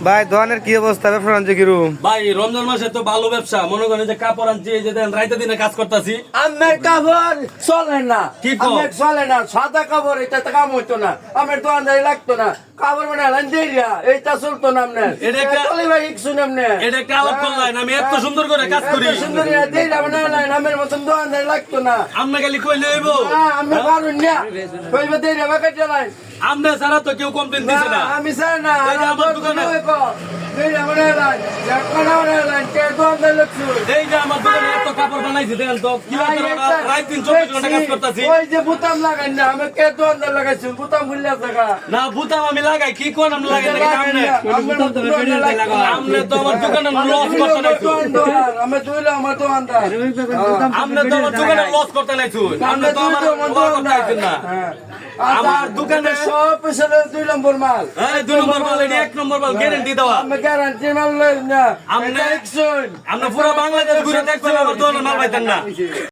ভাই দোকানের কি অবস্থা, ব্যবসা বাণিজ্য কিরকম? ভাই রমজান মাসে তো ভালো ব্যবসা, মনে করেন যে কাপড় আনছি, এই যে দেন রাইতে দিনে কাজ করতেছি। আমের কাপড় চলে না, কি কও? আমের চলে না, সাদা কাপড় এটা তো কাম হইতো না, আমের দোকানদারি লাগতো না, কাপড় মানে লাইন দেরিয়া এইটা চলতো না আপনার। এটা একটা- চলে ভাই এক শুনে আপনি এটা একটা আলাপ করলেন, আমি এত সুন্দর করে কাজ করি। এত সুন্দর দেরিয়া মানে লাইন আমের মতন দোকানদারি লাগতো না। আমরা খালি কইলে হইব, আমি পারুন না কইবে দেরিয়া বাকাই চালাই আমরা ছাড়া তো কেউ কমপ্লেন দিছে না। আমি চাই না এই যে আমার দোকানে- দেরিয়া মানে লাইন একটা লাইন কে দোকানদারি লাগছো। এই যে আমার দোকানে এত কাপড় বানাইছি, দেখেন তো কি রাত দিন 24 ঘন্টা কাজ করতেছি। ওই যে বুতাম লাগাই না, আমি কে দোকানদার লাগাইছি বুতাম ভুলিয়া থাকা। না বুতাম আমি লাগাই, কি কোন আমি লাগাই নাকি সামনে? আমনে তো আমার দোকানে লস করতে নাইছো, আমি তুইলে আমার দোকানদার আমনে তো আমার দোকানে লস করতে নাইছো, আমনে তো আমার লস করতে আইছেন না। আমার দোকানে সব পয়সা 2 নম্বর মাল, এই 2 নম্বর মাল, এটা 1 নম্বর মাল, গ্যারান্টি দেওয়া। আমি গ্যারান্টি মাল লই না। আমনে- এটা 100 আমরা পুরো বাংলাদেশ ঘুরে দেখছেন, আমার দোকানের মাল পাইতেন না।